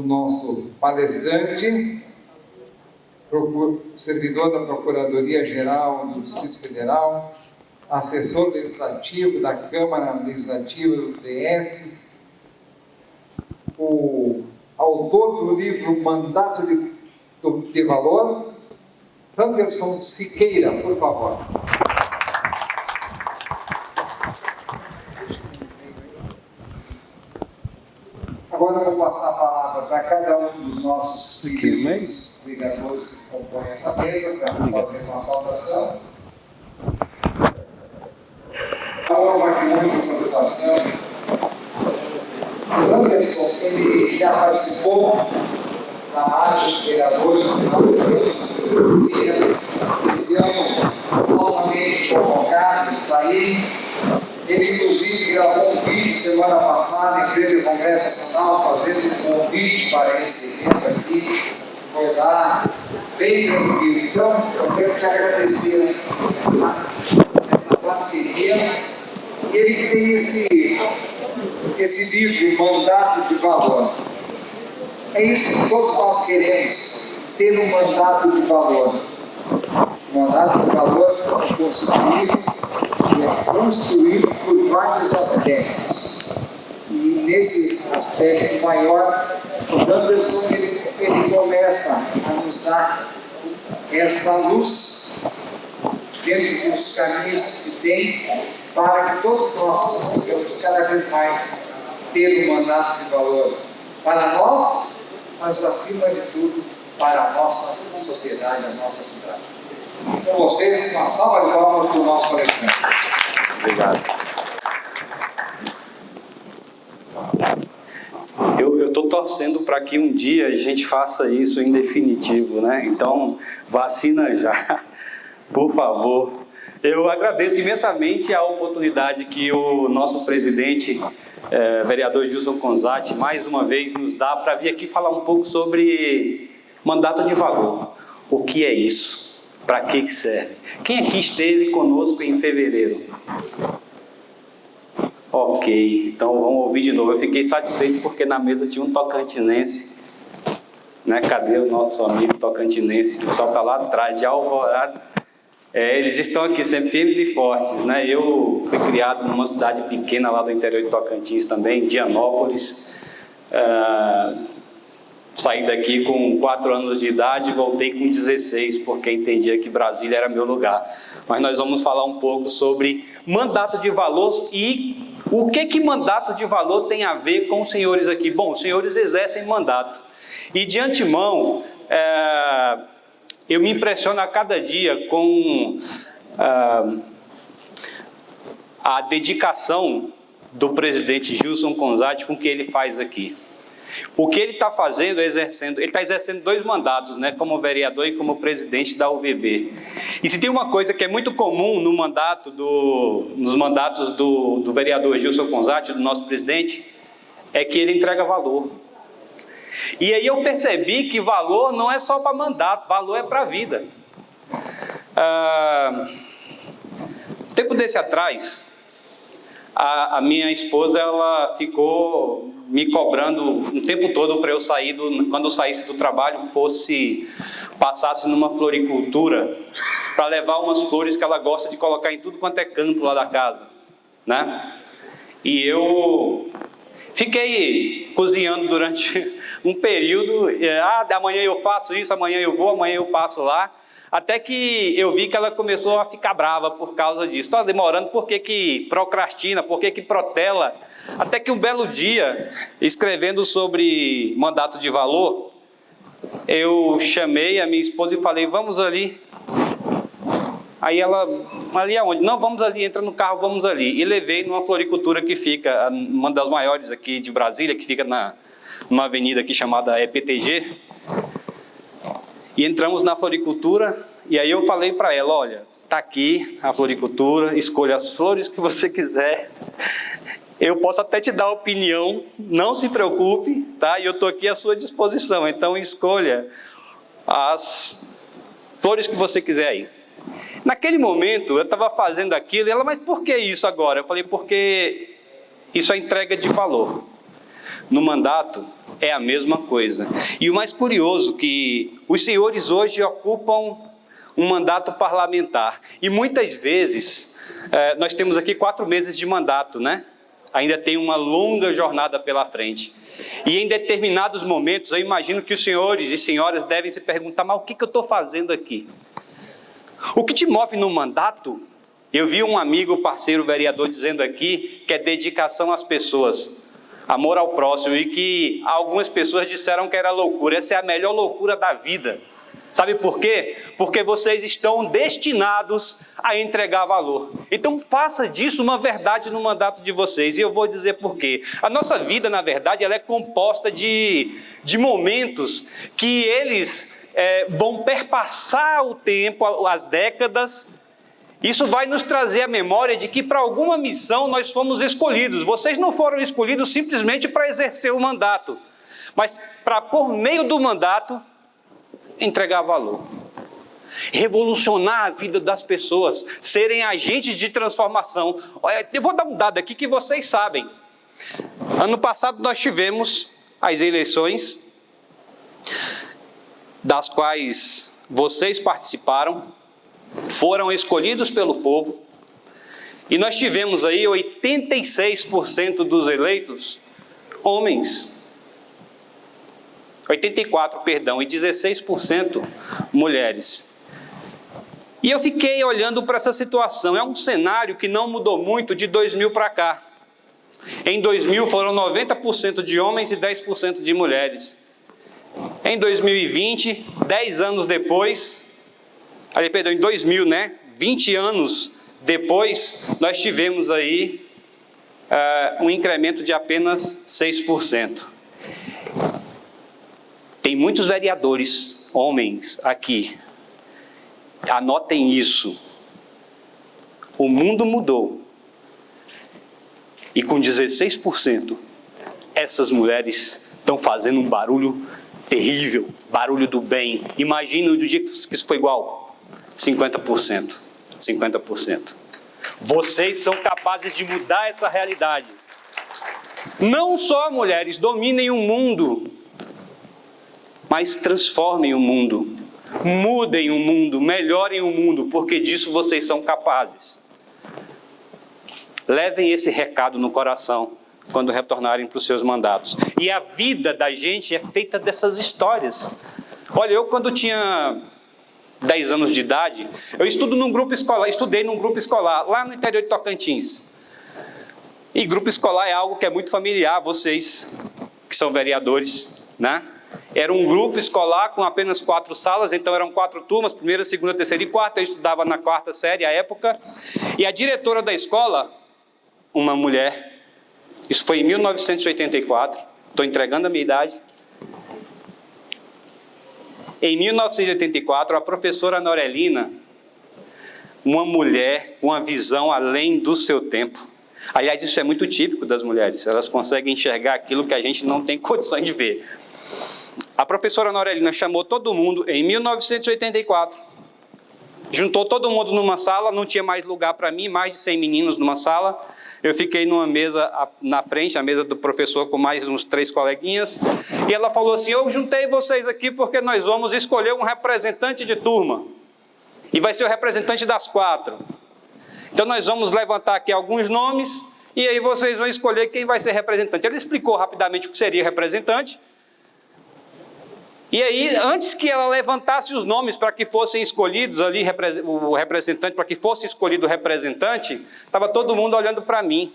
o nosso palestrante, servidor da Procuradoria-Geral do Distrito Federal, assessor legislativo da Câmara Legislativa do DF, o autor do livro Mandato de Valor, Anderson Siqueira, por favor. Agora eu vou passar a palavra para cada um dos nossos queridos vereadores que compõem essa mesa para fazer uma saudação. Agora, com muita satisfação, o Anderson, ele já participou da marcha dos vereadores no final do ano. Esse ano, novamente convocado, está aí. Ele, inclusive, gravou um vídeo semana passada em frente ao Congresso Nacional, fazendo um convite para esse evento aqui. Foi lá, bem tranquilo. Então, eu quero te agradecer essa parceria. Ele tem esse livro, Mandato de Valor. É isso que todos nós queremos, ter um mandato de valor. O mandato de valor é construído por vários aspectos. E nesse aspecto maior, o Anderson ele começa a nos dar essa luz dentro dos caminhos que se tem para que todos nós consigamos cada vez mais ter um mandato de valor para nós, mas acima de tudo para a nossa sociedade, a nossa cidade. Com vocês, uma salva de palmas para o nosso palestrante. Obrigado. Eu estou torcendo para que um dia a gente faça isso em definitivo, né? Então, vacina já, por favor. Eu agradeço imensamente a oportunidade que o nosso presidente, vereador Gilson Conzatti, mais uma vez nos dá para vir aqui falar um pouco sobre mandato de valor. O que é isso? Para que serve? Quem aqui esteve conosco em fevereiro? Ok, então vamos ouvir de novo. Eu fiquei satisfeito porque na mesa tinha um tocantinense, né? Cadê o nosso amigo tocantinense? O pessoal está lá atrás, de Alvorada. Eles estão aqui sempre firmes e fortes, né? Eu fui criado numa cidade pequena lá do interior de Tocantins também, Dianópolis. Saí daqui com 4 anos de idade e voltei com 16, porque entendia que Brasília era meu lugar. Mas nós vamos falar um pouco sobre mandato de valor e o que mandato de valor tem a ver com os senhores aqui. Bom, os senhores exercem mandato. E de antemão, eu me impressiono a cada dia com a dedicação do presidente Gilson Conzatti com o que ele faz aqui. O que ele está fazendo, ele está exercendo 2 mandatos, né, como vereador e como presidente da UVB. E se tem uma coisa que é muito comum no mandato nos mandatos do vereador Gilson Conzatti, do nosso presidente, é que ele entrega valor. E aí eu percebi que valor não é só para mandato, valor é para a vida. Tempo desse atrás, a minha esposa ela ficou me cobrando o tempo todo para eu sair, quando eu saísse do trabalho, passasse numa floricultura para levar umas flores que ela gosta de colocar em tudo quanto é canto lá da casa, né? E eu fiquei cozinhando durante um período, amanhã eu faço isso, amanhã eu vou, amanhã eu passo lá, até que eu vi que ela começou a ficar brava por causa disso. Está demorando, por que procrastina, por que protela? Até que um belo dia, escrevendo sobre mandato de valor, eu chamei a minha esposa e falei, vamos ali. Aí ela, ali aonde? Não, vamos ali, entra no carro, vamos ali. E levei numa floricultura que fica, uma das maiores aqui de Brasília, que fica numa avenida aqui chamada EPTG. E entramos na floricultura, e aí eu falei para ela, olha, está aqui a floricultura, escolha as flores que você quiser. Eu posso até te dar opinião, não se preocupe, tá? E eu estou aqui à sua disposição, então escolha as flores que você quiser aí. Naquele momento, eu estava fazendo aquilo, e ela, mas por que isso agora? Eu falei, porque isso é entrega de valor. No mandato, é a mesma coisa. E o mais curioso que os senhores hoje ocupam um mandato parlamentar. E muitas vezes, nós temos aqui 4 meses de mandato, né? Ainda tem uma longa jornada pela frente. E em determinados momentos, eu imagino que os senhores e senhoras devem se perguntar, mas o que eu estou fazendo aqui? O que te move no mandato? Eu vi um amigo, parceiro, vereador, dizendo aqui que é dedicação às pessoas, amor ao próximo, e que algumas pessoas disseram que era loucura. Essa é a melhor loucura da vida. Sabe por quê? Porque vocês estão destinados a entregar valor. Então faça disso uma verdade no mandato de vocês. E eu vou dizer por quê. A nossa vida, na verdade, ela é composta de momentos que eles vão perpassar o tempo, as décadas. Isso vai nos trazer a memória de que para alguma missão nós fomos escolhidos. Vocês não foram escolhidos simplesmente para exercer o mandato, mas para, por meio do mandato, entregar valor, revolucionar a vida das pessoas, serem agentes de transformação. Eu vou dar um dado aqui que vocês sabem. Ano passado nós tivemos as eleições, das quais vocês participaram, foram escolhidos pelo povo, e nós tivemos aí 86% dos eleitos homens. 84%, perdão, e 16% mulheres. E eu fiquei olhando para essa situação. É um cenário que não mudou muito de 2000 para cá. Em 2000 foram 90% de homens e 10% de mulheres. Em 2020, 10 anos depois, em 2000, 20 anos depois, nós tivemos aí um incremento de apenas 6%. Tem muitos vereadores, homens, aqui. Anotem isso. O mundo mudou. E com 16%, essas mulheres estão fazendo um barulho terrível, barulho do bem. Imagina o dia que isso foi igual. 50%. 50%. Vocês são capazes de mudar essa realidade. Não só mulheres dominem o mundo, mas transformem o mundo, mudem o mundo, melhorem o mundo, porque disso vocês são capazes. Levem esse recado no coração quando retornarem para os seus mandatos. E a vida da gente é feita dessas histórias. Olha, eu quando tinha 10 anos de idade, eu estudei num grupo escolar, lá no interior de Tocantins. E grupo escolar é algo que é muito familiar a vocês, que são vereadores, né? Era um grupo escolar com apenas 4 salas, então eram 4 turmas, primeira, segunda, terceira e quarta. Eu estudava na 4ª série à época. E a diretora da escola, uma mulher, isso foi em 1984, estou entregando a minha idade. Em 1984, a professora Norelina, uma mulher com uma visão além do seu tempo. Aliás, isso é muito típico das mulheres, elas conseguem enxergar aquilo que a gente não tem condições de ver. A professora Norelina chamou todo mundo em 1984, juntou todo mundo numa sala, não tinha mais lugar para mim, mais de 100 meninos numa sala. Eu fiquei numa mesa na frente, a mesa do professor, com mais uns 3 coleguinhas, e ela falou assim: eu juntei vocês aqui porque nós vamos escolher um representante de turma, e vai ser o representante das 4. Então nós vamos levantar aqui alguns nomes, e aí vocês vão escolher quem vai ser representante. Ela explicou rapidamente o que seria representante. E aí, antes que ela levantasse os nomes para que fossem escolhidos ali, o representante, para que fosse escolhido o representante, estava todo mundo olhando para mim.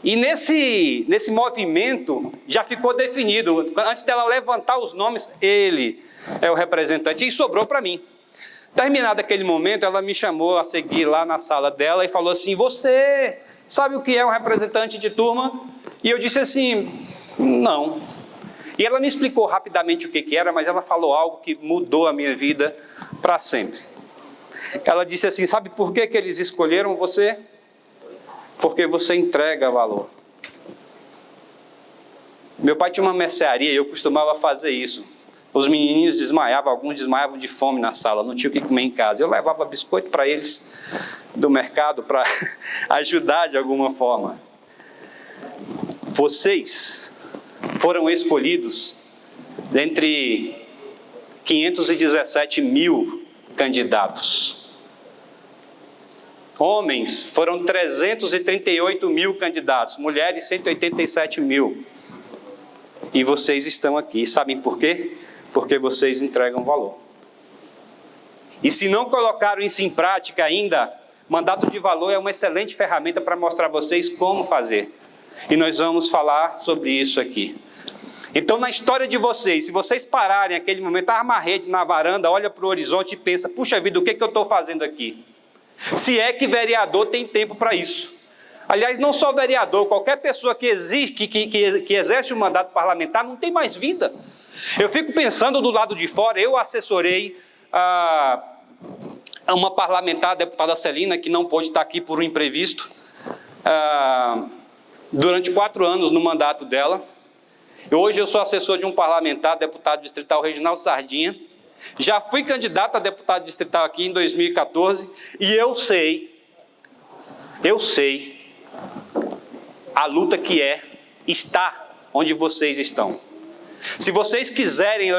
E nesse movimento já ficou definido, antes dela levantar os nomes, ele é o representante, e sobrou para mim. Terminado aquele momento, ela me chamou a seguir lá na sala dela e falou assim: você sabe o que é um representante de turma? E eu disse assim: não. E ela me explicou rapidamente o que era, mas ela falou algo que mudou a minha vida para sempre. Ela disse assim: sabe por que eles escolheram você? Porque você entrega valor. Meu pai tinha uma mercearia e eu costumava fazer isso. Os menininhos desmaiavam, alguns desmaiavam de fome na sala, não tinha o que comer em casa. Eu levava biscoito para eles do mercado para ajudar de alguma forma. Vocês foram escolhidos dentre 517 mil candidatos. Homens, foram 338 mil candidatos. Mulheres, 187 mil. E vocês estão aqui. Sabem por quê? Porque vocês entregam valor. E se não colocaram isso em prática ainda, mandato de valor é uma excelente ferramenta para mostrar a vocês como fazer. E nós vamos falar sobre isso aqui. Então, na história de vocês, se vocês pararem aquele momento, arma a rede na varanda, olha para o horizonte e pensa, puxa vida, o que eu estou fazendo aqui? Se é que vereador tem tempo para isso. Aliás, não só vereador, qualquer pessoa que exerce o mandato parlamentar não tem mais vida. Eu fico pensando do lado de fora, eu assessorei uma parlamentar, a deputada Celina, que não pôde estar aqui por um imprevisto, durante 4 anos no mandato dela. Hoje eu sou assessor de um parlamentar, deputado distrital Reginaldo Sardinha. Já fui candidato a deputado distrital aqui em 2014 e eu sei a luta que é estar onde vocês estão. Se vocês quiserem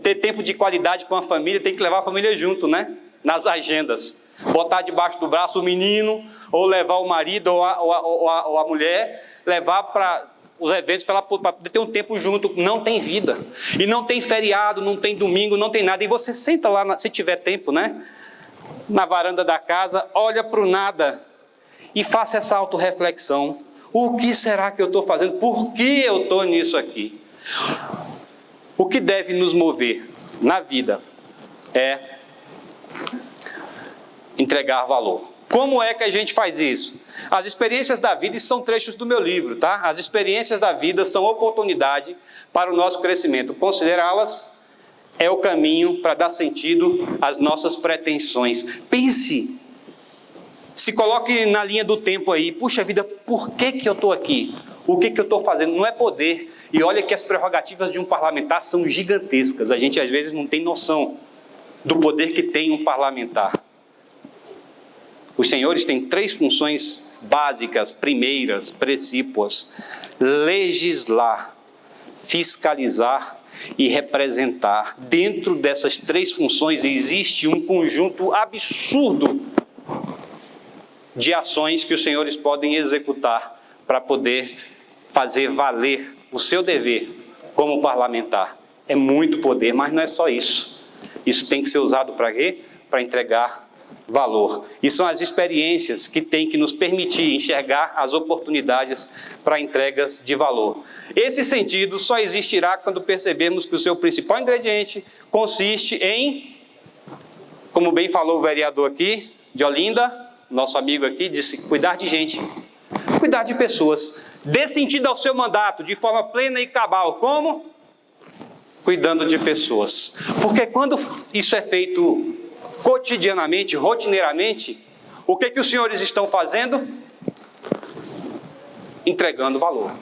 ter tempo de qualidade com a família, tem que levar a família junto, né? Nas agendas. Botar debaixo do braço o menino, ou levar o marido ou a mulher, levar para os eventos para poder ter um tempo junto. Não tem vida. E não tem feriado, não tem domingo, não tem nada. E você senta lá, se tiver tempo, né? Na varanda da casa, olha para o nada e faça essa autorreflexão. O que será que eu estou fazendo? Por que eu estou nisso aqui? O que deve nos mover na vida é entregar valor. Como é que a gente faz isso? As experiências da vida, e são trechos do meu livro, tá? As experiências da vida são oportunidade para o nosso crescimento. Considerá-las é o caminho para dar sentido às nossas pretensões. Pense. Se coloque na linha do tempo aí. Puxa vida, por que eu estou aqui? O que eu estou fazendo? Não é poder. E olha que as prerrogativas de um parlamentar são gigantescas. A gente às vezes não tem noção do poder que tem um parlamentar. Os senhores têm 3 funções básicas, primeiras, precípuas: legislar, fiscalizar e representar. Dentro dessas 3 funções existe um conjunto absurdo de ações que os senhores podem executar para poder fazer valer o seu dever como parlamentar. É muito poder, mas não é só isso. Isso tem que ser usado para quê? Para entregar valor. E são as experiências que têm que nos permitir enxergar as oportunidades para entregas de valor. Esse sentido só existirá quando percebermos que o seu principal ingrediente consiste em, como bem falou o vereador aqui de Olinda, nosso amigo aqui, disse, cuidar de gente, cuidar de pessoas. Dê sentido ao seu mandato de forma plena e cabal. Como? Cuidando de pessoas. Porque quando isso é feito cotidianamente, rotineiramente, o que os senhores estão fazendo? Entregando valor.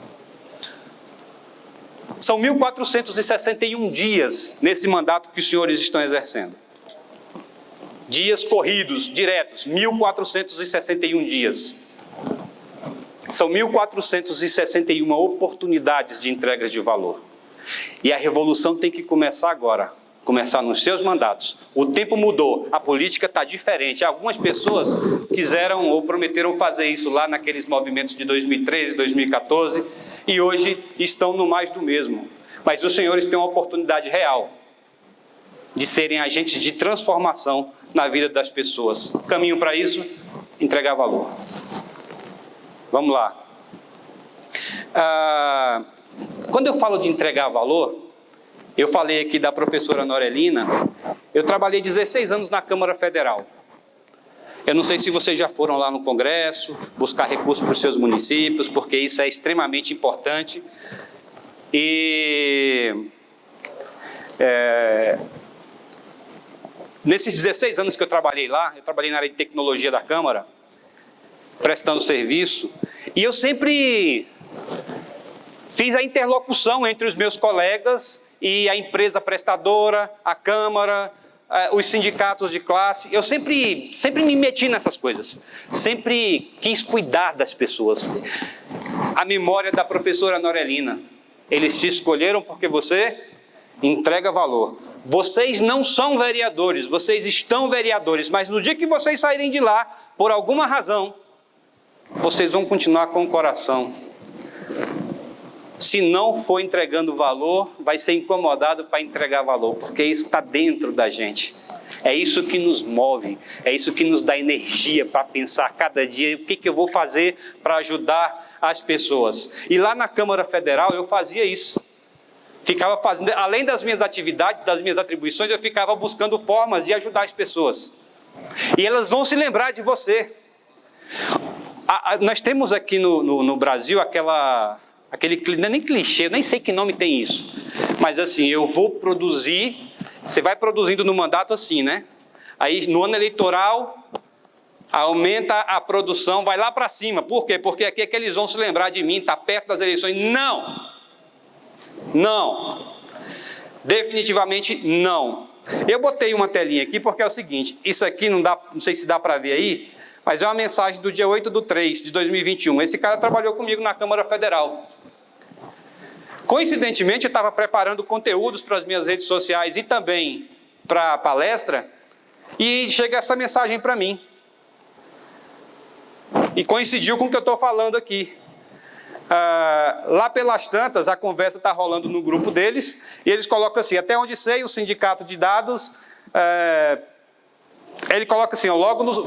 São 1.461 dias nesse mandato que os senhores estão exercendo. Dias corridos, diretos, 1.461 dias. São 1.461 oportunidades de entregas de valor. E a revolução tem que começar agora. Começar nos seus mandatos. O tempo mudou, a política está diferente. Algumas pessoas quiseram ou prometeram fazer isso lá naqueles movimentos de 2013, 2014, e hoje estão no mais do mesmo. Mas os senhores têm uma oportunidade real de serem agentes de transformação na vida das pessoas. O caminho para isso? Entregar valor. Vamos lá. Quando eu falo de entregar valor, eu falei aqui da professora Norelina, eu trabalhei 16 anos na Câmara Federal. Eu não sei se vocês já foram lá no Congresso, buscar recursos para os seus municípios, porque isso é extremamente importante. E nesses 16 anos que eu trabalhei lá, eu trabalhei na área de tecnologia da Câmara, prestando serviço, e eu sempre fiz a interlocução entre os meus colegas e a empresa prestadora, a Câmara, os sindicatos de classe. Eu sempre me meti nessas coisas. Sempre quis cuidar das pessoas. A memória da professora Norelina. Eles te escolheram porque você entrega valor. Vocês não são vereadores, vocês estão vereadores, mas no dia que vocês saírem de lá, por alguma razão, vocês vão continuar com o coração. Se não for entregando valor, vai ser incomodado para entregar valor, porque isso está dentro da gente. É isso que nos move, é isso que nos dá energia para pensar cada dia o que eu vou fazer para ajudar as pessoas. E lá na Câmara Federal eu fazia isso. Ficava fazendo, além das minhas atividades, das minhas atribuições, eu ficava buscando formas de ajudar as pessoas. E elas vão se lembrar de você. Nós temos aqui no Brasil aquele, nem clichê, nem sei que nome tem isso. Mas assim, eu vou produzir, você vai produzindo no mandato assim, né? Aí no ano eleitoral, aumenta a produção, vai lá para cima. Por quê? Porque aqui é que eles vão se lembrar de mim, está perto das eleições. Não! Não! Definitivamente não. Eu botei uma telinha aqui porque é o seguinte, isso aqui não sei se dá para ver aí, mas é uma mensagem do dia 8/3/2021. Esse cara trabalhou comigo na Câmara Federal. Coincidentemente, eu estava preparando conteúdos para as minhas redes sociais e também para a palestra, e chega essa mensagem para mim. E coincidiu com o que eu estou falando aqui. Lá pelas tantas, a conversa está rolando no grupo deles, e eles colocam assim, até onde sei, o sindicato de dados, ele coloca assim,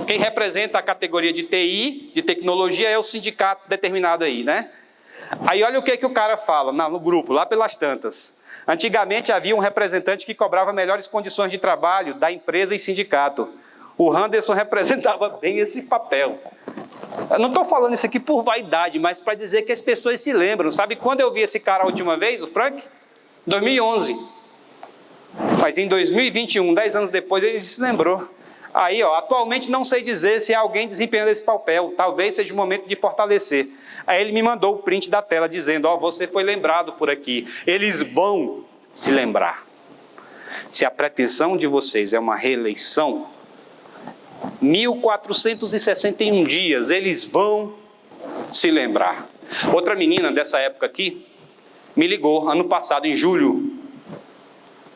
quem representa a categoria de TI, de tecnologia, é o sindicato determinado aí, né? Aí olha o que o cara fala no grupo, lá pelas tantas. Antigamente havia um representante que cobrava melhores condições de trabalho da empresa e sindicato. O Anderson representava bem esse papel. Eu não estou falando isso aqui por vaidade, mas para dizer que as pessoas se lembram. Sabe quando eu vi esse cara a última vez, o Frank? 2011. Mas em 2021, 10 anos depois, ele se lembrou. Aí, atualmente não sei dizer se há alguém desempenhando esse papel. Talvez seja o momento de fortalecer. Aí ele me mandou o print da tela dizendo, você foi lembrado por aqui. Eles vão se lembrar. Se a pretensão de vocês é uma reeleição, 1461 dias, eles vão se lembrar. Outra menina dessa época aqui, me ligou, ano passado, em julho,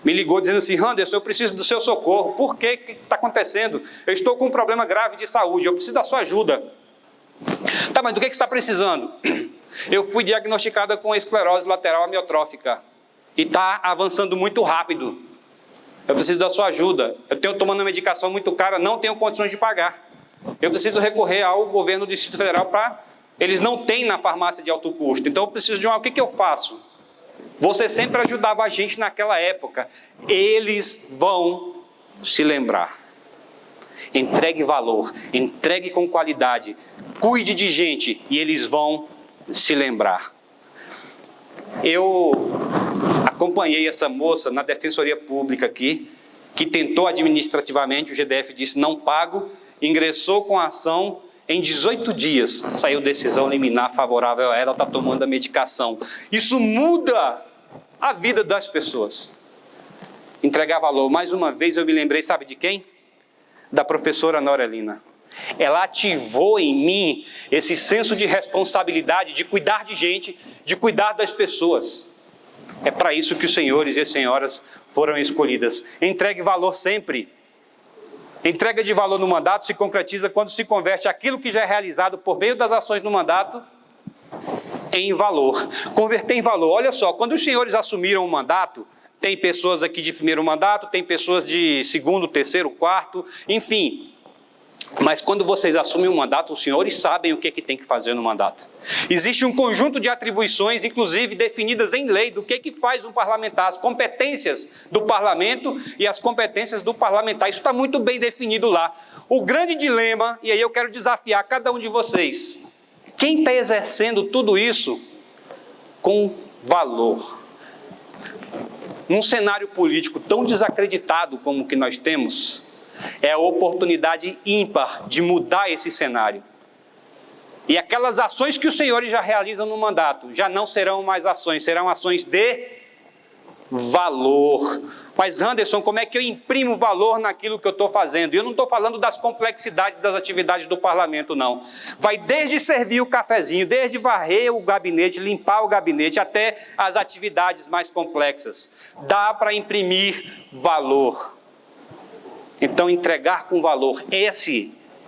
me ligou dizendo assim, Anderson, eu preciso do seu socorro. Por quê? O que está acontecendo? Eu estou com um problema grave de saúde, eu preciso da sua ajuda. Tá, mas do que você está precisando? Eu fui diagnosticada com esclerose lateral amiotrófica e está avançando muito rápido. Eu preciso da sua ajuda. Eu estou tomando uma medicação muito cara, não tenho condições de pagar. Eu preciso recorrer ao governo do Distrito Federal para... Eles não têm na farmácia de alto custo. Então eu preciso de o que eu faço? Você sempre ajudava a gente naquela época. Eles vão se lembrar. Entregue valor, entregue com qualidade, cuide de gente e eles vão se lembrar. Eu acompanhei essa moça na Defensoria Pública aqui, que tentou administrativamente, o GDF disse não pago, ingressou com a ação, em 18 dias saiu decisão liminar favorável a ela, está tomando a medicação. Isso muda a vida das pessoas. Entregar valor. Mais uma vez eu me lembrei, sabe de quem? Da professora Norelina. Ela ativou em mim esse senso de responsabilidade, de cuidar de gente, de cuidar das pessoas. É para isso que os senhores e as senhoras foram escolhidas. Entregue valor sempre. Entrega de valor no mandato se concretiza quando se converte aquilo que já é realizado por meio das ações no mandato em valor. Converter em valor. Olha só, quando os senhores assumiram o mandato, tem pessoas aqui de primeiro mandato, tem pessoas de segundo, terceiro, quarto, enfim. Mas quando vocês assumem um mandato, os senhores sabem o que tem que fazer no mandato. Existe um conjunto de atribuições, inclusive definidas em lei, do que faz um parlamentar, as competências do parlamento e as competências do parlamentar. Isso está muito bem definido lá. O grande dilema, e aí eu quero desafiar cada um de vocês, quem está exercendo tudo isso com valor? Num cenário político tão desacreditado como o que nós temos, é a oportunidade ímpar de mudar esse cenário. E aquelas ações que os senhores já realizam no mandato, já não serão mais ações, serão ações de valor. Mas, Anderson, como é que eu imprimo valor naquilo que eu estou fazendo? E eu não estou falando das complexidades das atividades do parlamento, não. Vai desde servir o cafezinho, desde varrer o gabinete, limpar o gabinete, até as atividades mais complexas. Dá para imprimir valor. Então, entregar com valor.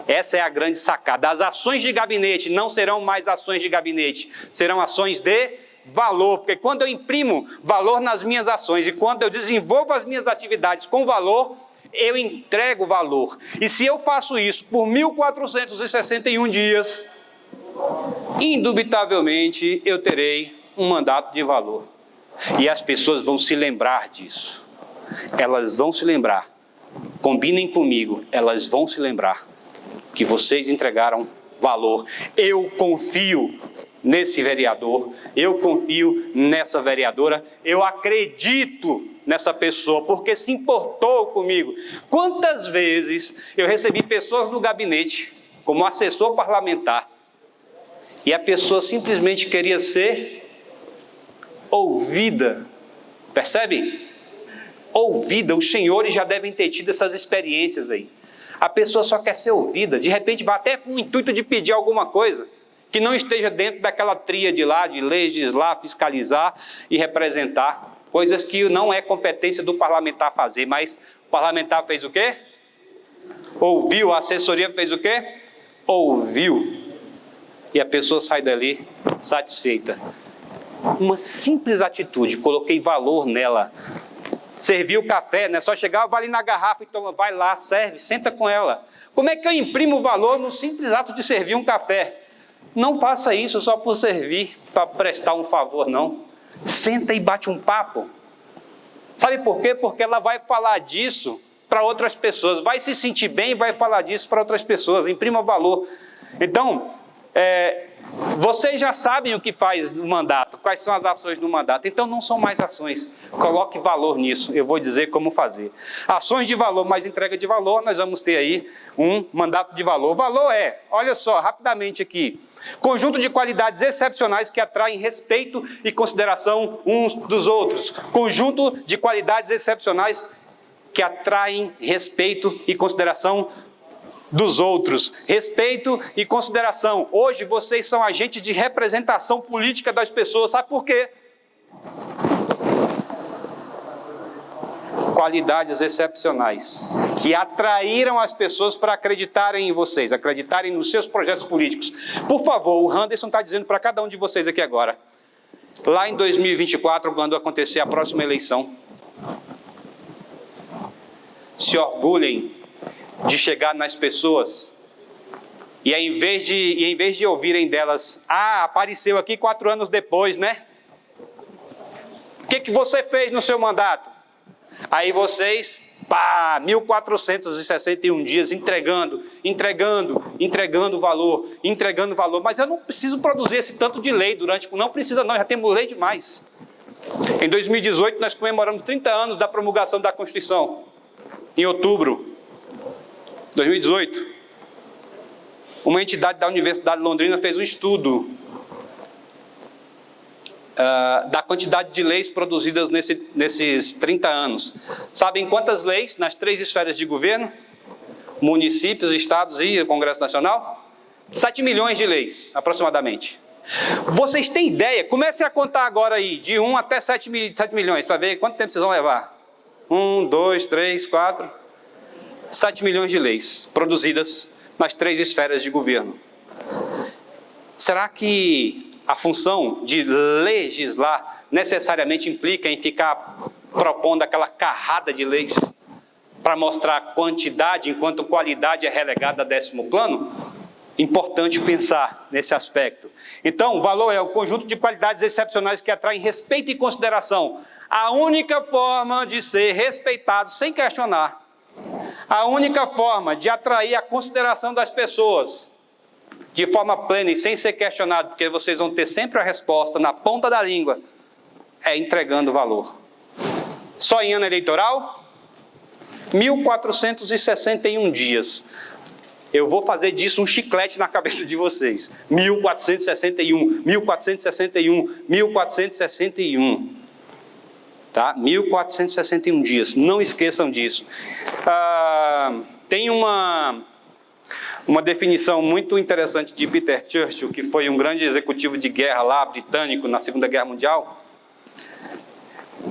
Essa é a grande sacada. As ações de gabinete não serão mais ações de gabinete, serão ações de valor, porque quando eu imprimo valor nas minhas ações e quando eu desenvolvo as minhas atividades com valor, eu entrego valor. E se eu faço isso por 1461 dias, indubitavelmente eu terei um mandato de valor. E as pessoas vão se lembrar disso. Elas vão se lembrar. Combinem comigo, elas vão se lembrar que vocês entregaram valor. Eu confio nesse vereador, eu confio nessa vereadora, eu acredito nessa pessoa, porque se importou comigo. Quantas vezes eu recebi pessoas no gabinete, como assessor parlamentar, e a pessoa simplesmente queria ser ouvida. Percebe? Ouvida. Os senhores já devem ter tido essas experiências aí. A pessoa só quer ser ouvida, de repente vai até com o intuito de pedir alguma coisa, que não esteja dentro daquela tríade lá de legislar, fiscalizar e representar, coisas que não é competência do parlamentar fazer, mas o parlamentar fez o quê? Ouviu, a assessoria fez o quê? Ouviu. E a pessoa sai dali satisfeita. Uma simples atitude, coloquei valor nela. Serviu o café, não é só chegar, vai ali na garrafa e toma, vai lá, serve, senta com ela. Como é que eu imprimo valor no simples ato de servir um café? Não faça isso só por servir, para prestar um favor, não. Senta e bate um papo. Sabe por quê? Porque ela vai falar disso para outras pessoas. Vai se sentir bem e vai falar disso para outras pessoas. Imprima valor. Então, vocês já sabem o que faz no mandato, quais são as ações do mandato. Então, não são mais ações. Coloque valor nisso. Eu vou dizer como fazer. Ações de valor mais entrega de valor, nós vamos ter aí um mandato de valor. Valor olha só, rapidamente aqui, conjunto de qualidades excepcionais que atraem respeito e consideração uns dos outros. Conjunto de qualidades excepcionais que atraem respeito e consideração dos outros. Respeito e consideração. Hoje vocês são agentes de representação política das pessoas. Sabe por quê? Qualidades excepcionais que atraíram as pessoas para acreditarem em vocês, acreditarem nos seus projetos políticos. Por favor, o Anderson está dizendo para cada um de vocês aqui agora, lá em 2024, quando acontecer a próxima eleição, se orgulhem de chegar nas pessoas e em vez de ouvirem delas, apareceu aqui 4 anos depois, né? O que você fez no seu mandato? Aí vocês, 1461 dias entregando valor. Mas eu não preciso produzir esse tanto de lei não precisa não, já temos lei demais. Em 2018 nós comemoramos 30 anos da promulgação da Constituição, em outubro de 2018. Uma entidade da Universidade de Londrina fez um estudo da quantidade de leis produzidas nesses 30 anos. Sabem quantas leis nas 3 esferas de governo? Municípios, estados e Congresso Nacional? 7 milhões de leis, aproximadamente. Vocês têm ideia? Comecem a contar agora aí, de 1 até 7 milhões, para ver quanto tempo vocês vão levar. 1, 2, 3, 4... 7 milhões de leis produzidas nas 3 esferas de governo. Será que a função de legislar necessariamente implica em ficar propondo aquela carrada de leis para mostrar quantidade enquanto qualidade é relegada a 10º plano? Importante pensar nesse aspecto. Então, o valor é o conjunto de qualidades excepcionais que atraem respeito e consideração. A única forma de ser respeitado sem questionar, a única forma de atrair a consideração das pessoas de forma plena e sem ser questionado, porque vocês vão ter sempre a resposta na ponta da língua, é entregando valor. Só em ano eleitoral, 1461 dias. Eu vou fazer disso um chiclete na cabeça de vocês. 1461. Tá? 1461 dias, não esqueçam disso. Tem uma definição muito interessante de Peter Churchill, que foi um grande executivo de guerra lá, britânico, na Segunda Guerra Mundial.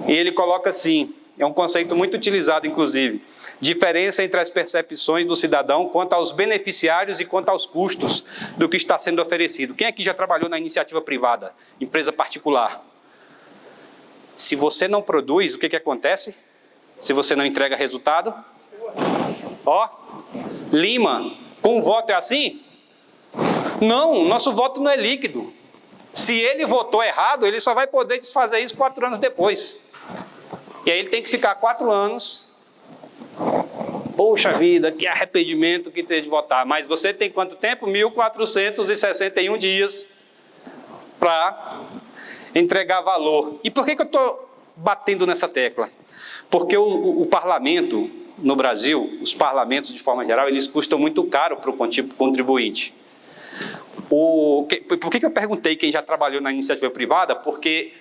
E ele coloca assim, é um conceito muito utilizado, inclusive: diferença entre as percepções do cidadão quanto aos beneficiários e quanto aos custos do que está sendo oferecido. Quem aqui já trabalhou na iniciativa privada, empresa particular? Se você não produz, o que acontece? Se você não entrega resultado? Lima, com o voto é assim? Não, nosso voto não é líquido. Se ele votou errado, ele só vai poder desfazer isso 4 anos depois. E aí ele tem que ficar 4 anos. Poxa vida, que arrependimento que ter de votar. Mas você tem quanto tempo? 1461 dias para entregar valor. E por que eu estou batendo nessa tecla? Porque o parlamento no Brasil, os parlamentos de forma geral, eles custam muito caro para o contribuinte. Por que eu perguntei quem já trabalhou na iniciativa privada? Porque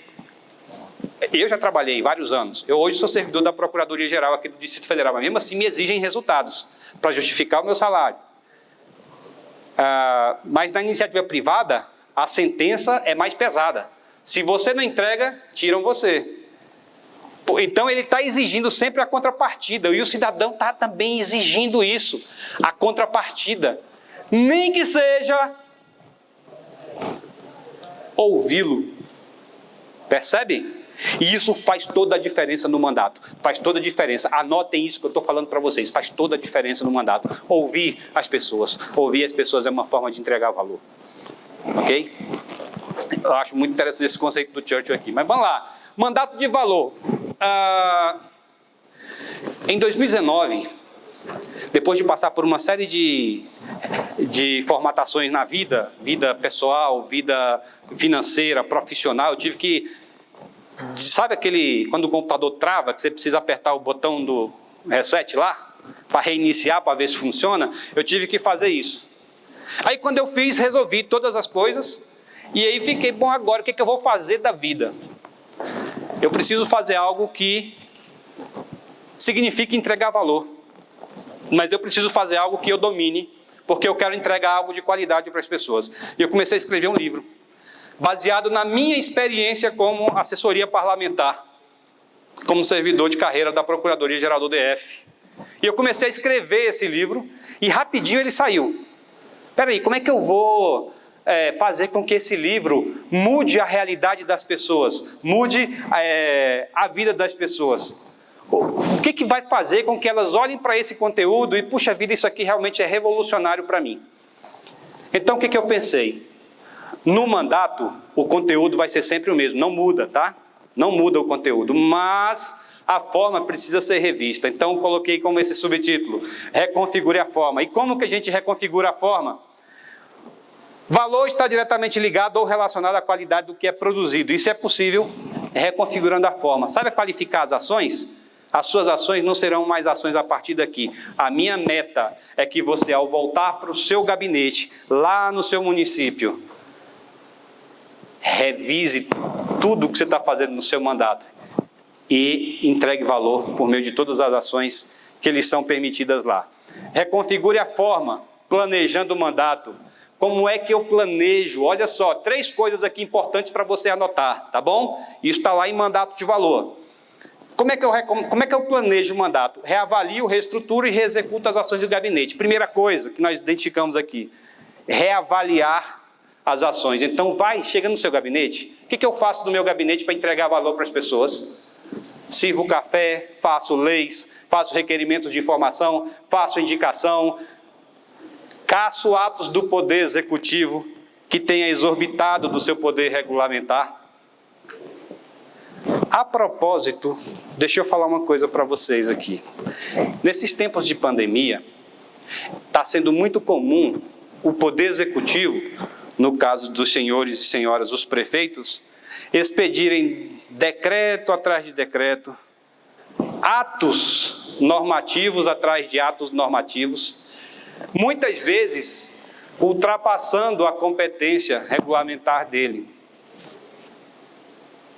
eu já trabalhei vários anos. Eu hoje sou servidor da Procuradoria-Geral aqui do Distrito Federal, mas mesmo assim me exigem resultados para justificar o meu salário. Mas na iniciativa privada, a sentença é mais pesada. Se você não entrega, tiram você. Então ele está exigindo sempre a contrapartida, e o cidadão está também exigindo isso, a contrapartida. Nem que seja ouvi-lo. Percebe? E isso faz toda a diferença no mandato. Faz toda a diferença. Anotem isso que eu estou falando para vocês. Faz toda a diferença no mandato. Ouvir as pessoas. Ouvir as pessoas é uma forma de entregar valor. Ok? Eu acho muito interessante esse conceito do Churchill aqui. Mas vamos lá. Mandato de valor. Em 2019, depois de passar por uma série de formatações na vida pessoal, vida financeira, profissional, eu tive que... Sabe quando o computador trava, que você precisa apertar o botão do reset lá, para reiniciar, para ver se funciona? Eu tive que fazer isso. Aí quando eu fiz, resolvi todas as coisas, e aí fiquei, bom, agora o que eu vou fazer da vida? Eu preciso fazer algo que signifique entregar valor. Mas eu preciso fazer algo que eu domine, porque eu quero entregar algo de qualidade para as pessoas. E eu comecei a escrever um livro, baseado na minha experiência como assessoria parlamentar, como servidor de carreira da Procuradoria-Geral do DF. E eu comecei a escrever esse livro, e rapidinho ele saiu. Espera aí, como é que eu vou fazer com que esse livro mude a realidade das pessoas, mude a vida das pessoas? O que vai fazer com que elas olhem para esse conteúdo e, puxa vida, isso aqui realmente é revolucionário para mim? Então, o que eu pensei? No mandato, o conteúdo vai ser sempre o mesmo, não muda, tá? Não muda o conteúdo, mas a forma precisa ser revista. Então, coloquei como esse subtítulo: reconfigure a forma. E como que a gente reconfigura a forma? Valor está diretamente ligado ou relacionado à qualidade do que é produzido. Isso é possível reconfigurando a forma. Sabe qualificar as ações? As suas ações não serão mais ações a partir daqui. A minha meta é que você, ao voltar para o seu gabinete, lá no seu município, revise tudo o que você está fazendo no seu mandato e entregue valor por meio de todas as ações que lhes são permitidas lá. Reconfigure a forma, planejando o mandato. Como é que eu planejo? Olha só, 3 coisas aqui importantes para você anotar, tá bom? Isso está lá em mandato de valor. Como é que eu planejo o mandato? Reavalio, reestruturo e reexecuto as ações do gabinete. Primeira coisa que nós identificamos aqui: reavaliar as ações. Então, chega no seu gabinete. O que eu faço no meu gabinete para entregar valor para as pessoas? Sirvo café, faço leis, faço requerimentos de informação, faço indicação, caço atos do poder executivo que tenha exorbitado do seu poder regulamentar. A propósito, deixa eu falar uma coisa para vocês aqui. Nesses tempos de pandemia, está sendo muito comum o poder executivo, no caso dos senhores e senhoras, os prefeitos, expedirem decreto atrás de decreto, atos normativos atrás de atos normativos, muitas vezes ultrapassando a competência regulamentar dele.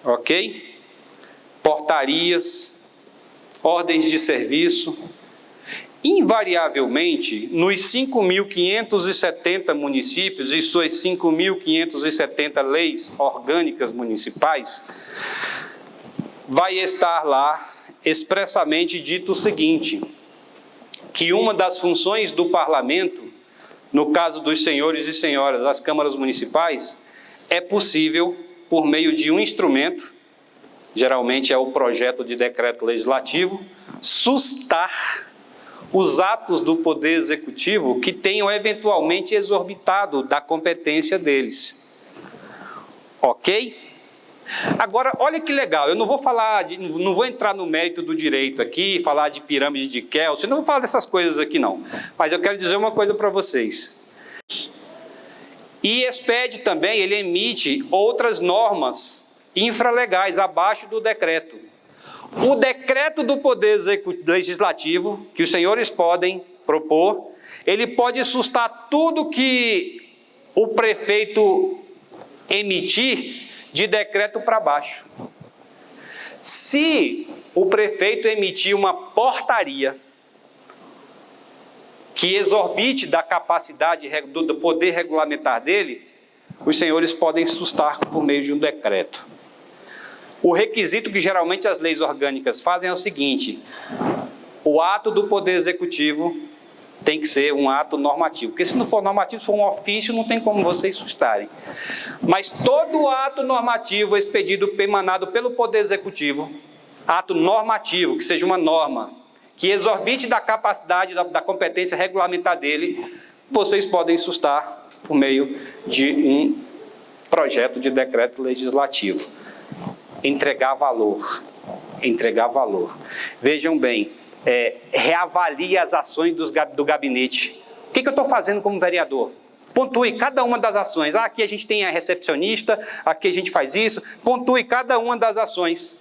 Ok? portarias, ordens de serviço. Invariavelmente, nos 5.570 municípios e suas 5.570 leis orgânicas municipais, vai estar lá expressamente dito o seguinte, que uma das funções do parlamento, no caso dos senhores e senhoras das câmaras municipais, é possível, por meio de um instrumento, geralmente é o projeto de decreto legislativo, sustar os atos do Poder Executivo que tenham eventualmente exorbitado da competência deles. Ok? Agora, olha que legal, eu não vou entrar no mérito do direito aqui, falar de pirâmide de Kelsen, não vou falar dessas coisas aqui não, mas eu quero dizer uma coisa para vocês. E expede também, ele emite outras normas infralegais abaixo do decreto. O decreto do Poder Legislativo, que os senhores podem propor, ele pode sustar tudo que o prefeito emitir de decreto para baixo. Se o prefeito emitir uma portaria que exorbite da capacidade do poder regulamentar dele, os senhores podem sustar por meio de um decreto. O requisito que geralmente as leis orgânicas fazem é o seguinte: o ato do Poder Executivo tem que ser um ato normativo, porque se não for normativo, se for um ofício, não tem como vocês sustarem. Mas todo ato normativo expedido, emanado pelo Poder Executivo, ato normativo, que seja uma norma, que exorbite da capacidade, da competência regulamentar dele, vocês podem sustar por meio de um projeto de decreto legislativo. Entregar valor. Vejam bem, reavalie as ações do gabinete. O que eu estou fazendo como vereador? Pontue cada uma das ações. Aqui a gente tem a recepcionista, aqui a gente faz isso. Pontue cada uma das ações.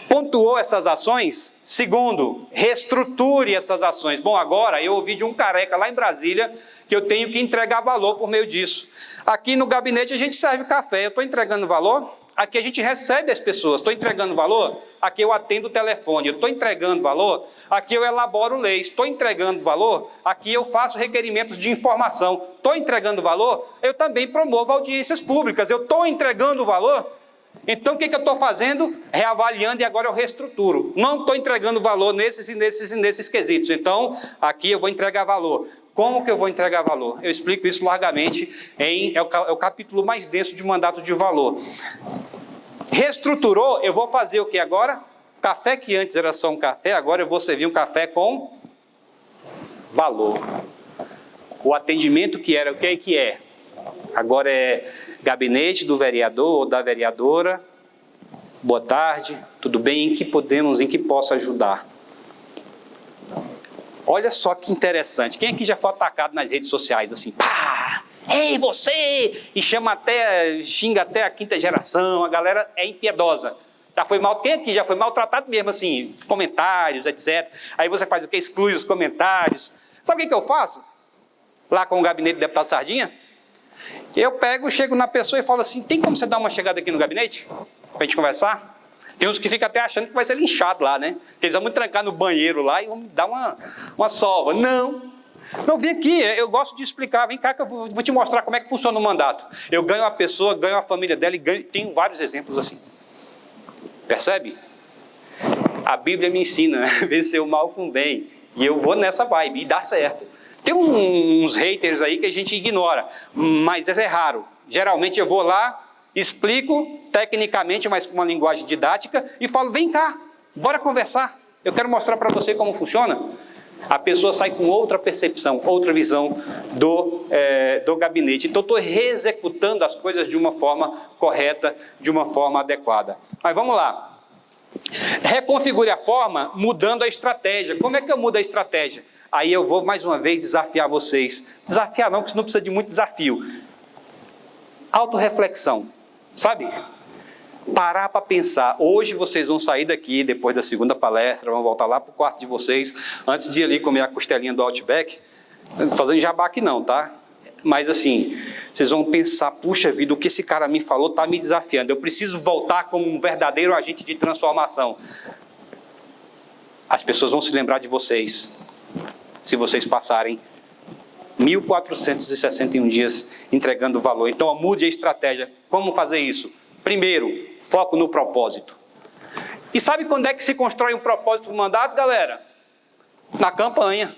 Pontuou essas ações? Segundo, reestruture essas ações. Bom, agora eu ouvi de um careca lá em Brasília que eu tenho que entregar valor por meio disso. Aqui no gabinete a gente serve café, eu estou entregando valor. Aqui a gente recebe as pessoas, estou entregando valor. Aqui eu atendo o telefone, eu estou entregando valor. Aqui eu elaboro leis, estou entregando valor. Aqui eu faço requerimentos de informação, estou entregando valor. Eu também promovo audiências públicas, eu estou entregando valor. Então o que eu estou fazendo? Reavaliando e agora eu reestruturo. Não estou entregando valor nesses quesitos. Então aqui eu vou entregar valor. Como que eu vou entregar valor? Eu explico isso largamente, é o capítulo mais denso de mandato de valor. Reestruturou, eu vou fazer o que agora? Café que antes era só um café, agora eu vou servir um café com valor. O atendimento que era, o que é? Agora é gabinete do vereador ou da vereadora. Boa tarde, tudo bem? Em que posso ajudar? Olha só que interessante. Quem aqui já foi atacado nas redes sociais assim? Pá! Ei, você! E xinga até a quinta geração. A galera é impiedosa. Quem aqui já foi maltratado mesmo assim? Comentários, etc. Aí você faz o quê? Exclui os comentários. Sabe o que eu faço? Lá com o gabinete do deputado Sardinha? Eu chego na pessoa e falo assim: tem como você dar uma chegada aqui no gabinete? Pra gente conversar? Tem uns que ficam até achando que vai ser linchado lá, né? Eles vão me trancar no banheiro lá e vão me dar uma sova. Não, vem aqui, eu gosto de explicar. Vem cá que eu vou te mostrar como é que funciona o mandato. Eu ganho a pessoa, ganho a família dela e tenho vários exemplos assim. Percebe? A Bíblia me ensina, né? Vencer o mal com o bem. E eu vou nessa vibe e dá certo. Tem uns haters aí que a gente ignora, mas é raro. Geralmente eu vou lá, explico tecnicamente, mas com uma linguagem didática, e falo: vem cá, bora conversar, eu quero mostrar para você como funciona. A pessoa sai com outra percepção, outra visão do gabinete. Então, estou reexecutando as coisas de uma forma correta, de uma forma adequada. Mas vamos lá. Reconfigure a forma mudando a estratégia. Como é que eu mudo a estratégia? Aí eu vou mais uma vez desafiar vocês. Desafiar não, porque isso não precisa de muito desafio. Autorreflexão, sabe? Parar para pensar. Hoje vocês vão sair daqui, depois da segunda palestra, vão voltar lá para o quarto de vocês, antes de ir ali comer a costelinha do Outback, fazendo jabá aqui não, tá? Mas assim, vocês vão pensar, puxa vida, o que esse cara me falou está me desafiando. Eu preciso voltar como um verdadeiro agente de transformação. As pessoas vão se lembrar de vocês, se vocês passarem 1.461 dias entregando valor. Então, mude a estratégia. Como fazer isso? Primeiro, foco no propósito. E sabe quando é que se constrói um propósito do mandato, galera? Na campanha.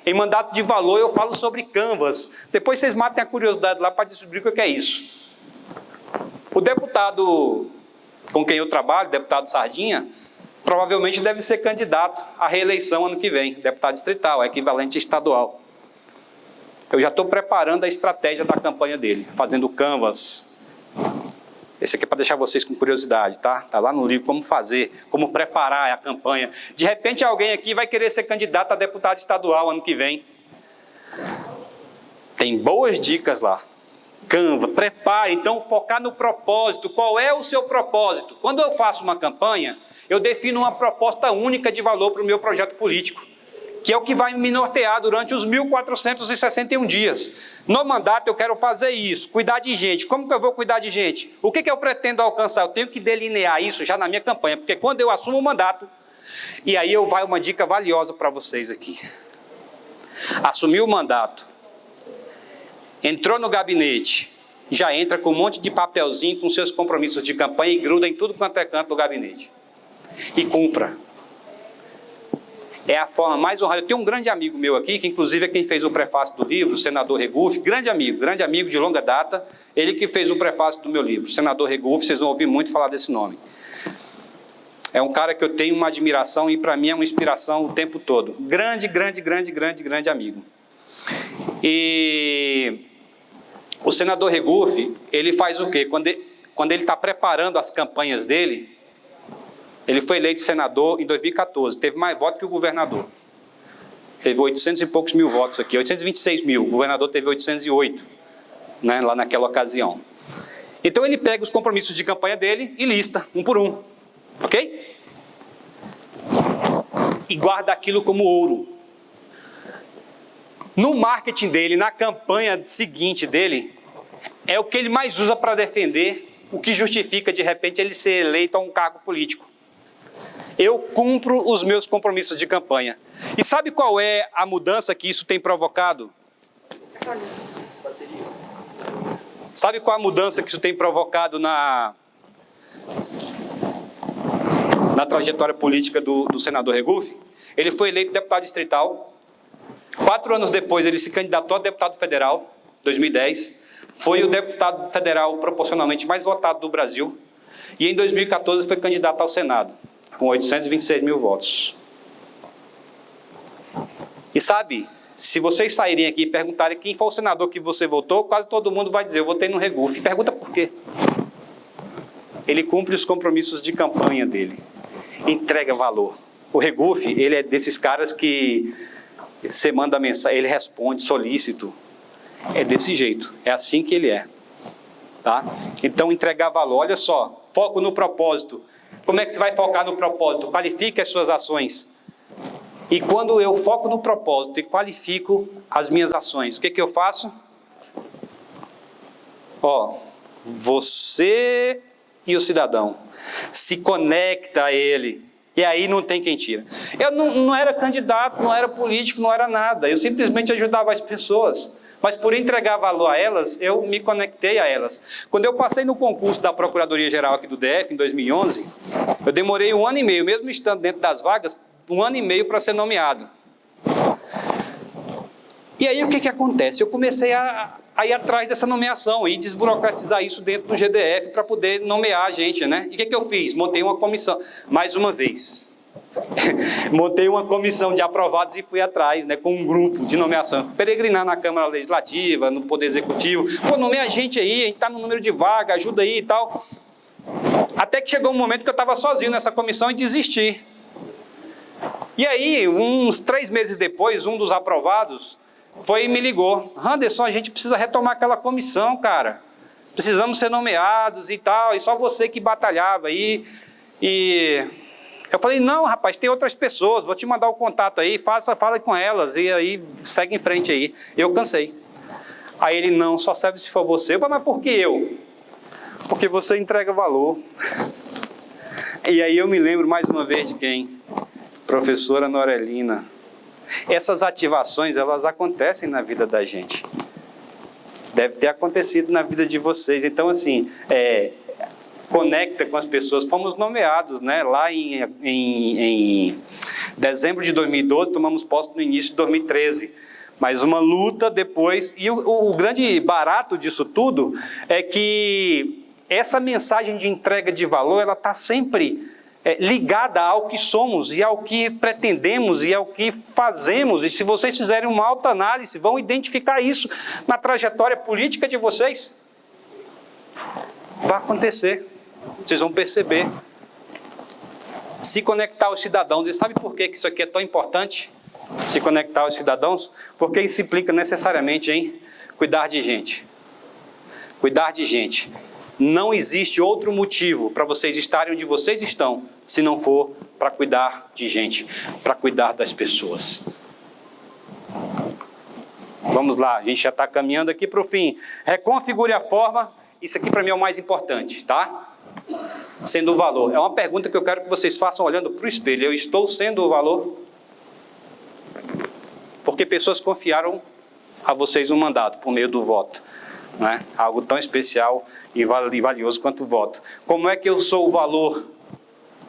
Em mandato de valor eu falo sobre Canvas. Depois vocês matem a curiosidade lá para descobrir o que é isso. O deputado com quem eu trabalho, deputado Sardinha, provavelmente deve ser candidato à reeleição ano que vem. Deputado distrital, equivalente estadual. Eu já estou preparando a estratégia da campanha dele, fazendo Canvas. Esse aqui é para deixar vocês com curiosidade, tá? Está lá no livro como fazer, como preparar a campanha. De repente alguém aqui vai querer ser candidato a deputado estadual ano que vem. Tem boas dicas lá. Canva, prepare, então focar no propósito. Qual é o seu propósito? Quando eu faço uma campanha, eu defino uma proposta única de valor para o meu projeto político, que é o que vai me nortear durante os 1.461 dias. No mandato eu quero fazer isso, cuidar de gente. Como que eu vou cuidar de gente? O que eu pretendo alcançar? Eu tenho que delinear isso já na minha campanha, porque quando eu assumo o mandato, e aí vai uma dica valiosa para vocês aqui. Assumiu o mandato, entrou no gabinete, já entra com um monte de papelzinho com seus compromissos de campanha e gruda em tudo quanto é canto do gabinete. E cumpra. É a forma mais honrada. Eu tenho um grande amigo meu aqui, que inclusive é quem fez o prefácio do livro, o senador Regufe, grande amigo de longa data, ele que fez o prefácio do meu livro, o senador Regufe, vocês vão ouvir muito falar desse nome. É um cara que eu tenho uma admiração e para mim é uma inspiração o tempo todo. Grande amigo. E o senador Regufe, ele faz o quê? Quando ele está preparando as campanhas dele, ele foi eleito senador em 2014, teve mais votos que o governador. Teve 800 e poucos mil votos aqui, 826 mil, o governador teve 808, né, lá naquela ocasião. Então ele pega os compromissos de campanha dele e lista, um por um, ok? E guarda aquilo como ouro. No marketing dele, na campanha seguinte dele, é o que ele mais usa para defender o que justifica, de repente, ele ser eleito a um cargo político. Eu cumpro os meus compromissos de campanha. E sabe qual é a mudança que isso tem provocado? Sabe qual a mudança que isso tem provocado na trajetória política do senador Regufe? Ele foi eleito deputado distrital. 4 anos depois, ele se candidatou a deputado federal, 2010. Foi o deputado federal proporcionalmente mais votado do Brasil. E em 2014 foi candidato ao Senado, com 826 mil votos. E sabe, se vocês saírem aqui e perguntarem quem foi o senador que você votou, quase todo mundo vai dizer, eu votei no Regufe. Pergunta por quê. Ele cumpre os compromissos de campanha dele. Entrega valor. O Regufe, ele é desses caras que você manda mensagem, ele responde solícito. É desse jeito, é assim que ele é. Tá? Então, entregar valor, olha só, foco no propósito. Como é que você vai focar no propósito? Qualifique as suas ações. E quando eu foco no propósito e qualifico as minhas ações, o que eu faço? Ó, você e o cidadão se conecta a ele. E aí não tem quem tira. Eu não era candidato, não era político, não era nada. Eu simplesmente ajudava as pessoas. Mas por entregar valor a elas, eu me conectei a elas. Quando eu passei no concurso da Procuradoria-Geral aqui do DF, em 2011, eu demorei 1 ano e meio, mesmo estando dentro das vagas, 1 ano e meio para ser nomeado. E aí o que acontece? Eu comecei a ir atrás dessa nomeação e desburocratizar isso dentro do GDF para poder nomear a gente, né? E o que eu fiz? Montei uma comissão, mais uma vez. Montei uma comissão de aprovados e fui atrás, né, com um grupo de nomeação. Peregrinar na Câmara Legislativa, no Poder Executivo. Pô, nomeia a gente aí, a gente está no número de vaga, ajuda aí e tal. Até que chegou um momento que eu estava sozinho nessa comissão e desisti. E aí, uns 3 meses depois, um dos aprovados foi e me ligou. Anderson, a gente precisa retomar aquela comissão, cara. Precisamos ser nomeados e tal, e só você que batalhava aí. E eu falei, não, rapaz, tem outras pessoas, vou te mandar o contato aí, fala com elas, e aí segue em frente aí. Eu cansei. Aí ele, não, só serve se for você. Mas por que eu? Porque você entrega valor. E aí eu me lembro mais uma vez de quem? Professora Norelina. Essas ativações, elas acontecem na vida da gente. Deve ter acontecido na vida de vocês. Então, assim, conecta com as pessoas. Fomos nomeados, né? Lá em dezembro de 2012, tomamos posse no início de 2013. Mas uma luta depois. E o grande barato disso tudo é que essa mensagem de entrega de valor, ela está sempre ligada ao que somos e ao que pretendemos e ao que fazemos. E se vocês fizerem uma autoanálise, vão identificar isso na trajetória política de vocês. Vai acontecer. Vocês vão perceber. Se conectar aos cidadãos. E sabe por que isso aqui é tão importante? Se conectar aos cidadãos? Porque isso implica necessariamente em cuidar de gente. Cuidar de gente. Não existe outro motivo para vocês estarem onde vocês estão, se não for para cuidar de gente, para cuidar das pessoas. Vamos lá, a gente já está caminhando aqui para o fim. Reconfigure a forma, isso aqui para mim é o mais importante, tá? Sendo o valor. É uma pergunta que eu quero que vocês façam olhando para o espelho. Eu estou sendo o valor? Porque pessoas confiaram a vocês um mandato por meio do voto. Não é? Algo tão especial e valioso quanto o voto. Como é que eu sou o valor?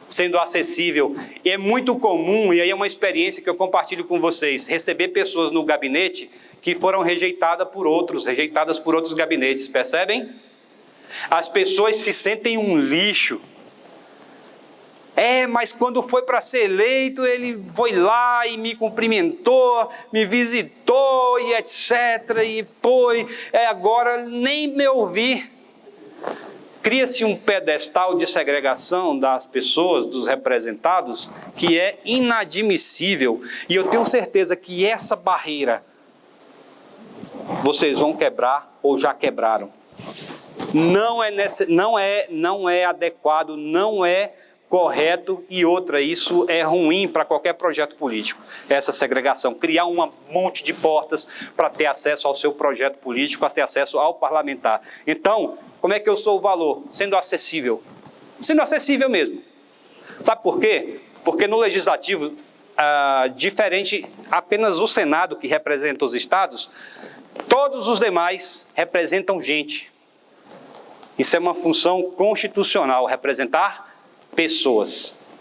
Sendo acessível. E é muito comum, e aí é uma experiência que eu compartilho com vocês, receber pessoas no gabinete que foram rejeitadas por outros gabinetes, percebem? As pessoas se sentem um lixo. Mas quando foi para ser eleito, ele foi lá e me cumprimentou, me visitou e etc. E foi, agora nem me ouvir. Cria-se um pedestal de segregação das pessoas, dos representados, que é inadmissível. E eu tenho certeza que essa barreira vocês vão quebrar ou já quebraram. Não é adequado, não é correto, e outra, isso é ruim para qualquer projeto político, essa segregação, criar um monte de portas para ter acesso ao seu projeto político, para ter acesso ao parlamentar. Então, como é que eu sou o valor? Sendo acessível mesmo. Sabe por quê? Porque no legislativo, diferente apenas o Senado, que representa os estados, todos os demais representam gente. Isso é uma função constitucional, representar pessoas.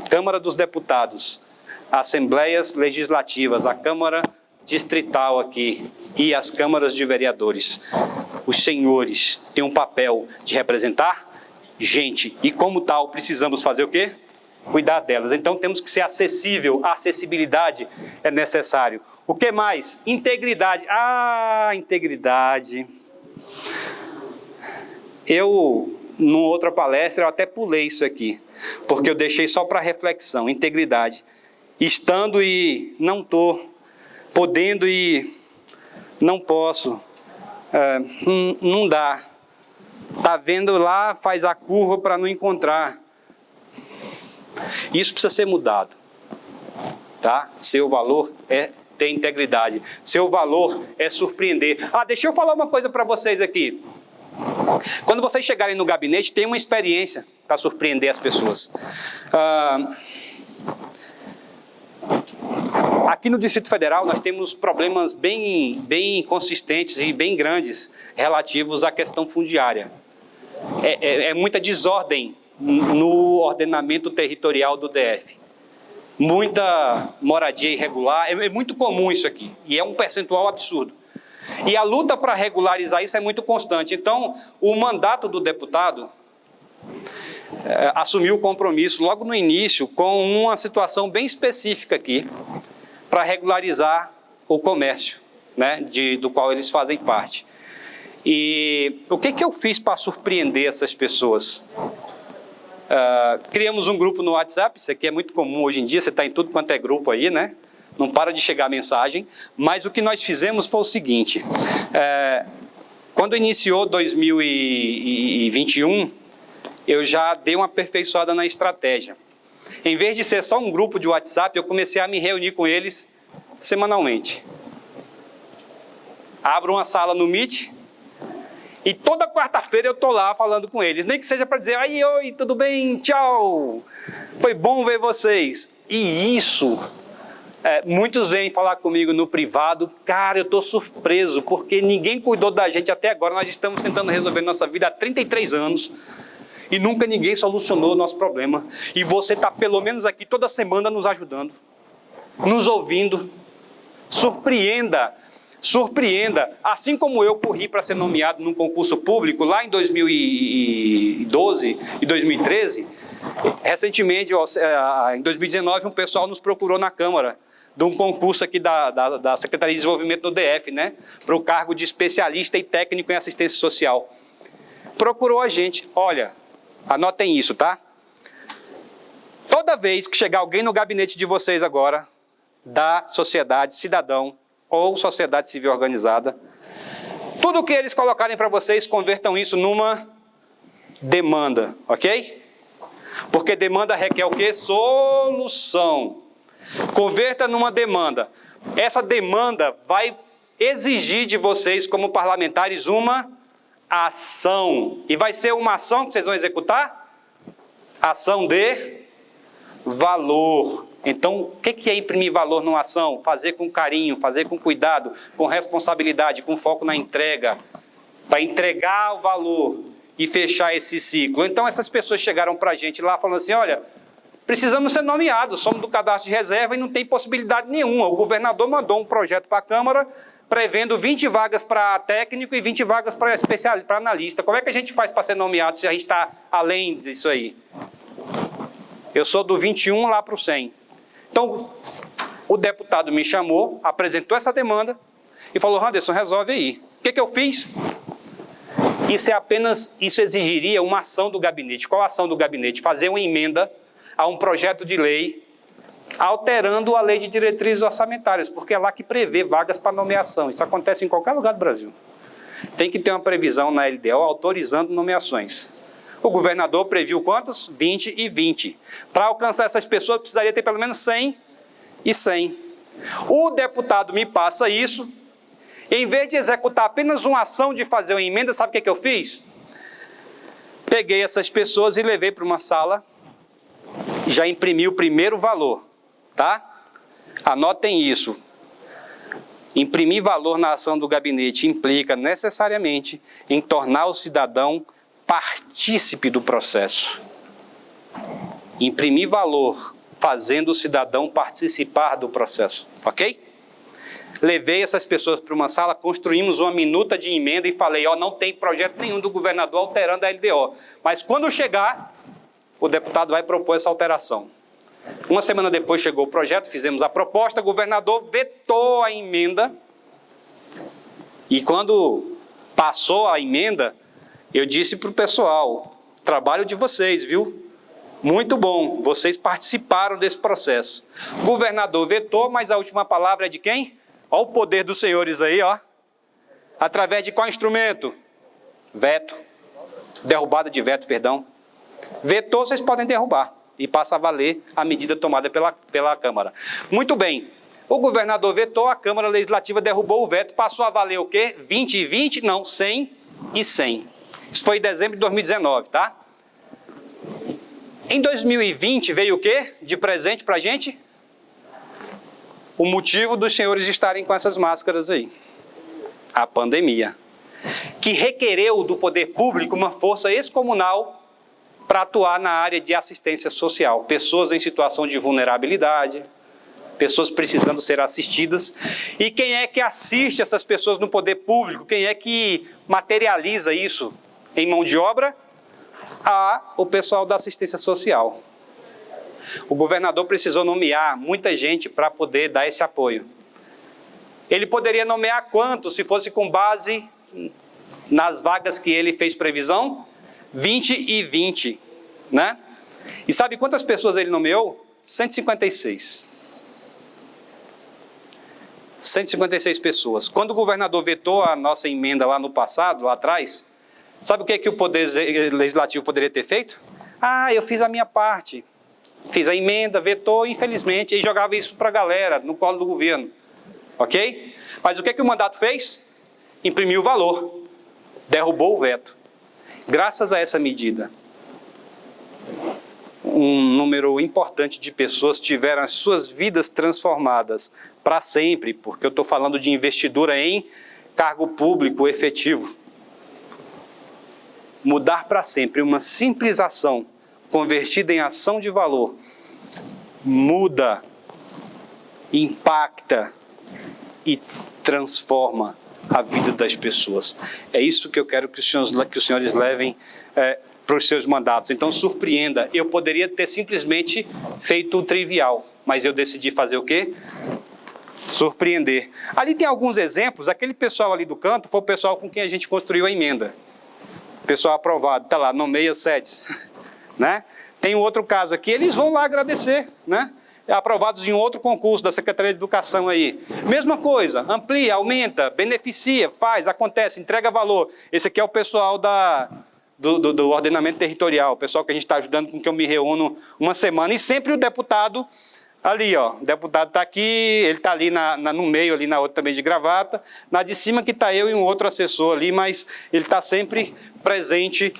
Câmara dos Deputados, Assembleias Legislativas, a Câmara Distrital aqui e as câmaras de vereadores. Os senhores têm um papel de representar gente e, como tal, precisamos fazer o quê? Cuidar delas. Então, temos que ser acessível. A acessibilidade é necessário. O que mais? Integridade. Integridade. Numa outra palestra, eu até pulei isso aqui, porque eu deixei só para reflexão. Integridade. Estando e não estou, podendo e não posso, não dá. Está vendo lá, faz a curva para não encontrar. Isso precisa ser mudado. Tá? Seu valor é ter integridade. Seu valor é surpreender. Deixa eu falar uma coisa para vocês aqui. Quando vocês chegarem no gabinete, tem uma experiência para surpreender as pessoas. Aqui no Distrito Federal, nós temos problemas bem consistentes e bem grandes relativos à questão fundiária. É muita desordem no ordenamento territorial do DF. Muita moradia irregular, é muito comum isso aqui, e é um percentual absurdo. E a luta para regularizar isso é muito constante. Então, o mandato do deputado assumiu o compromisso logo no início com uma situação bem específica aqui para regularizar o comércio, né, do qual eles fazem parte. E o que eu fiz para surpreender essas pessoas? Criamos um grupo no WhatsApp, isso aqui é muito comum hoje em dia, você está em tudo quanto é grupo aí, né? Não para de chegar a mensagem, mas o que nós fizemos foi o seguinte, quando iniciou 2021, eu já dei uma aperfeiçoada na estratégia. Em vez de ser só um grupo de WhatsApp, eu comecei a me reunir com eles semanalmente. Abro uma sala no Meet e toda quarta-feira eu estou lá falando com eles. Nem que seja para dizer, aí, oi, tudo bem, tchau. Foi bom ver vocês. E isso, muitos vêm falar comigo no privado. Cara, eu estou surpreso, porque ninguém cuidou da gente até agora. Nós estamos tentando resolver nossa vida há 33 anos. E nunca ninguém solucionou o nosso problema. E você está pelo menos aqui toda semana nos ajudando, nos ouvindo. Surpreenda. Assim como eu corri para ser nomeado num concurso público lá em 2012 e 2013, recentemente, em 2019, um pessoal nos procurou na Câmara de um concurso aqui da Secretaria de Desenvolvimento do DF, né, para o cargo de especialista e técnico em assistência social. Procurou a gente. Olha, anotem isso, tá? Toda vez que chegar alguém no gabinete de vocês agora, da sociedade, cidadão ou sociedade civil organizada, tudo que eles colocarem para vocês, convertam isso numa demanda, ok? Porque demanda requer o quê? Solução. Converta numa demanda. Essa demanda vai exigir de vocês, como parlamentares, uma ação. E vai ser uma ação que vocês vão executar? Ação de valor. Então, o que é imprimir valor numa ação? Fazer com carinho, fazer com cuidado, com responsabilidade, com foco na entrega, para entregar o valor e fechar esse ciclo. Então, essas pessoas chegaram para a gente lá falando assim, olha, precisamos ser nomeados, somos do cadastro de reserva e não tem possibilidade nenhuma. O governador mandou um projeto para a Câmara prevendo 20 vagas para técnico e 20 vagas para especialista, para analista. Como é que a gente faz para ser nomeado se a gente está além disso aí? Eu sou do 21 lá para o 100. Então, o deputado me chamou, apresentou essa demanda e falou, Anderson, resolve aí. O que eu fiz? Isso exigiria uma ação do gabinete. Qual a ação do gabinete? Fazer uma emenda a um projeto de lei alterando a lei de diretrizes orçamentárias, porque é lá que prevê vagas para nomeação. Isso acontece em qualquer lugar do Brasil. Tem que ter uma previsão na LDO autorizando nomeações. O governador previu quantos? 20 e 20. Para alcançar essas pessoas, precisaria ter pelo menos 100 e 100. O deputado me passa isso. Em vez de executar apenas uma ação de fazer uma emenda, sabe o que eu fiz? Peguei essas pessoas e levei para uma sala. Já imprimi o primeiro valor, tá? Anotem isso. Imprimir valor na ação do gabinete implica necessariamente em tornar o cidadão partícipe do processo. Imprimir valor fazendo o cidadão participar do processo, ok? Levei essas pessoas para uma sala, construímos uma minuta de emenda e falei, não tem projeto nenhum do governador alterando a LDO. Mas quando chegar, o deputado vai propor essa alteração. Uma semana depois chegou o projeto, fizemos a proposta, o governador vetou a emenda. E quando passou a emenda, eu disse para o pessoal, trabalho de vocês, viu? Muito bom, vocês participaram desse processo. O governador vetou, mas a última palavra é de quem? Olha o poder dos senhores aí, ó. Através de qual instrumento? Veto. Derrubada de veto, perdão. Vetou, vocês podem derrubar. E passa a valer a medida tomada pela Câmara. Muito bem. O governador vetou, a Câmara Legislativa derrubou o veto, passou a valer o quê? 20 e 20? Não, 100 e 100. Isso foi em dezembro de 2019, tá? Em 2020 veio o quê? De presente pra gente? O motivo dos senhores estarem com essas máscaras aí. A pandemia. Que requereu do poder público uma força excomunal para atuar na área de assistência social. Pessoas em situação de vulnerabilidade, pessoas precisando ser assistidas. E quem é que assiste essas pessoas no poder público? Quem é que materializa isso em mão de obra? O pessoal da assistência social. O governador precisou nomear muita gente para poder dar esse apoio. Ele poderia nomear quantos se fosse com base nas vagas que ele fez previsão? 20 e 20, né? E sabe quantas pessoas ele nomeou? 156. 156 pessoas. Quando o governador vetou a nossa emenda lá no passado, lá atrás, sabe o que o Poder Legislativo poderia ter feito? Eu fiz a minha parte. Fiz a emenda, vetou, infelizmente, e jogava isso para a galera, no colo do governo. Ok? Mas o que o mandato fez? imprimiu valor, derrubou o veto. Graças a essa medida, um número importante de pessoas tiveram as suas vidas transformadas para sempre, porque eu estou falando de investidura em cargo público efetivo. Mudar para sempre, uma simples ação convertida em ação de valor, muda, impacta e transforma a vida das pessoas. É isso que eu quero que os senhores levem para os seus mandatos. Então, surpreenda. Eu poderia ter simplesmente feito o trivial, mas eu decidi fazer o quê? Surpreender. Ali tem alguns exemplos. Aquele pessoal ali do canto foi o pessoal com quem a gente construiu a emenda. Pessoal aprovado. Está lá, nomeia sedes. Né? Tem um outro caso aqui. Eles vão lá agradecer, né? Aprovados em outro concurso da Secretaria de Educação aí. Mesma coisa, amplia, aumenta, beneficia, faz, acontece, entrega valor. Esse aqui é o pessoal do ordenamento territorial, o pessoal que a gente está ajudando, com que eu me reúno uma semana. E sempre o deputado ali, ó, o deputado está aqui, ele está ali no meio, ali na outra também de gravata. Na de cima que está eu e um outro assessor ali, mas ele está sempre presente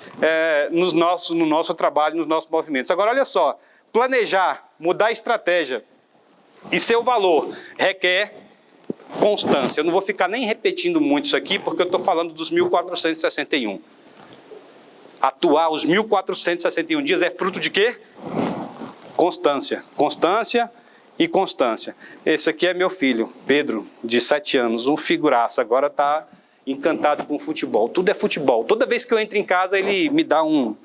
no nosso trabalho, nos nossos movimentos. Agora, olha só. Planejar, mudar a estratégia e seu valor requer constância. Eu não vou ficar nem repetindo muito isso aqui, porque eu estou falando dos 1461. Atuar os 1461 dias é fruto de quê? Constância. Constância e constância. Esse aqui é meu filho, Pedro, de 7 anos, um figuraça. Agora está encantado com futebol. Tudo é futebol. Toda vez que eu entro em casa, ele me dá um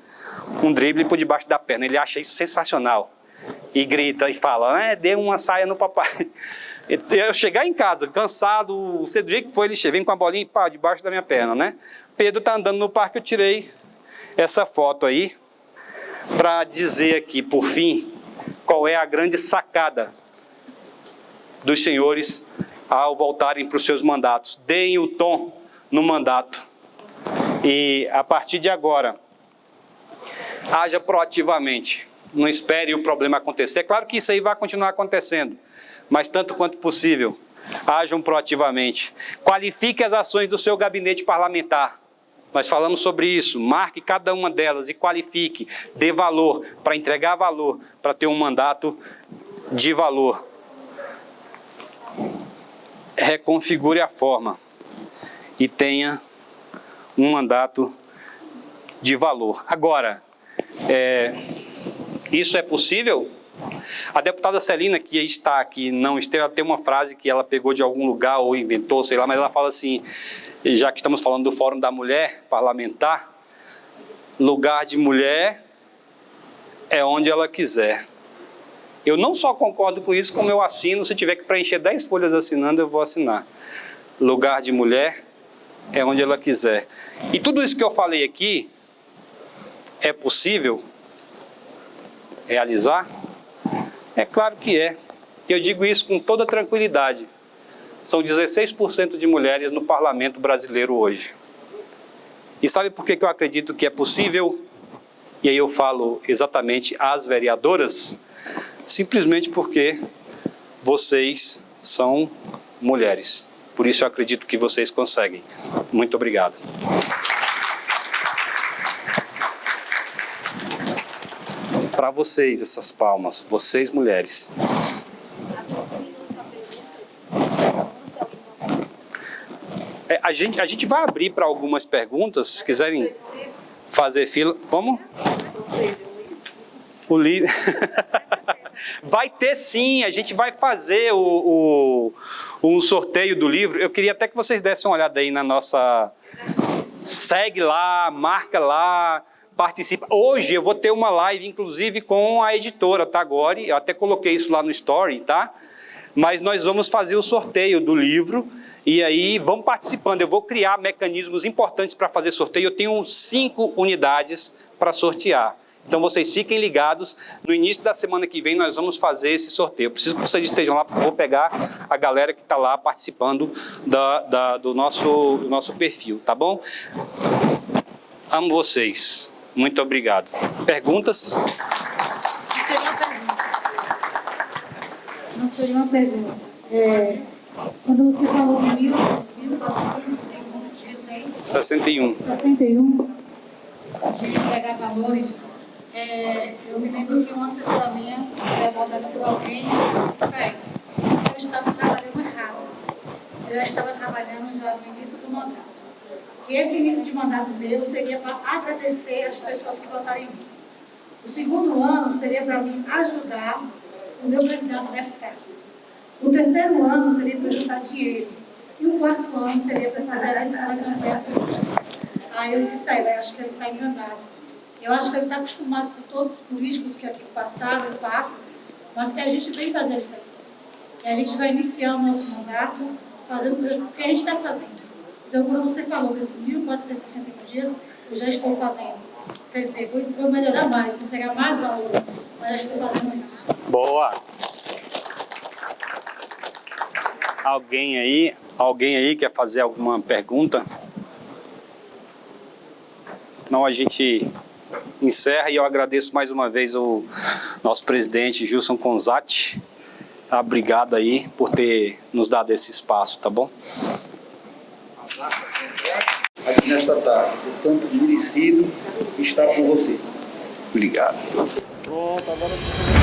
drible por debaixo da perna. Ele acha isso sensacional. E grita e fala, dê uma saia no papai. Eu chegar em casa, cansado, do jeito que foi, ele vem com a bolinha e debaixo da minha perna, né? Pedro está andando no parque, eu tirei essa foto aí, para dizer aqui, por fim, qual é a grande sacada dos senhores ao voltarem para os seus mandatos. Deem o tom no mandato. E, a partir de agora, haja proativamente. Não espere o problema acontecer. É claro que isso aí vai continuar acontecendo, mas tanto quanto possível, hajam proativamente. Qualifique as ações do seu gabinete parlamentar. Nós falamos sobre isso. Marque cada uma delas e qualifique. Dê valor, para entregar valor, para ter um mandato de valor. Reconfigure a forma e tenha um mandato de valor. Agora, isso é possível? A deputada Celina, que está aqui, não esteve, ela tem uma frase que ela pegou de algum lugar ou inventou, sei lá, mas ela fala assim, já que estamos falando do Fórum da Mulher Parlamentar, lugar de mulher é onde ela quiser. Eu não só concordo com isso, como eu assino. Se tiver que preencher 10 folhas assinando, eu vou assinar. Lugar de mulher é onde ela quiser. E tudo isso que eu falei aqui, é possível realizar? É claro que é. Eu digo isso com toda tranquilidade. São 16% de mulheres no parlamento brasileiro hoje. E sabe por que eu acredito que é possível? E aí eu falo exatamente às vereadoras, simplesmente porque vocês são mulheres. Por isso eu acredito que vocês conseguem. Muito obrigado. Para vocês essas palmas, vocês mulheres. A gente vai abrir para algumas perguntas, se quiserem fazer fila. Como? O livro. Vai ter sim, a gente vai fazer o sorteio do livro. Eu queria até que vocês dessem uma olhada aí na nossa... Segue lá, marca lá, participa. Hoje eu vou ter uma live, inclusive, com a editora, tá, Gore? Eu até coloquei isso lá no Story, tá? Mas nós vamos fazer o sorteio do livro e aí vamos participando. Eu vou criar mecanismos importantes para fazer sorteio. Eu tenho 5 unidades para sortear. Então vocês fiquem ligados, no início da semana que vem nós vamos fazer esse sorteio. Eu preciso que vocês estejam lá, porque eu vou pegar a galera que está lá participando do nosso perfil, tá bom? Amo vocês. Muito obrigado. Perguntas? Não seria uma pergunta. Quando você falou do livro, 61. 61, de entregar valores. Eu me lembro que uma assessora minha foi abordada por alguém e disse, bem, eu estava trabalhando errado. Eu já estava trabalhando já no início do mandato. Que esse início de mandato meu seria para agradecer as pessoas que votaram em mim. O segundo ano seria para mim ajudar o meu candidato a deputado. O terceiro ano seria para juntar dinheiro. E o quarto ano seria para fazer a escala de campanha política. Aí eu disse, eu acho que ele está enganado. Eu acho que ele está acostumado com todos os políticos que aqui passaram e passam, mas que a gente vem fazer a diferença. E a gente vai iniciar o nosso mandato fazendo o que a gente está fazendo. Então, quando você falou desses 1.461 dias, eu já estou fazendo. Quer dizer, vou melhorar mais, entregar mais valor, mas já estou fazendo isso. Boa! Alguém aí quer fazer alguma pergunta? Não, a gente encerra e eu agradeço mais uma vez o nosso presidente Gilson Conzatti. Obrigado aí por ter nos dado esse espaço, tá bom? Aqui nesta tarde, portanto, merecido estar com você. Obrigado. Pronto, agora...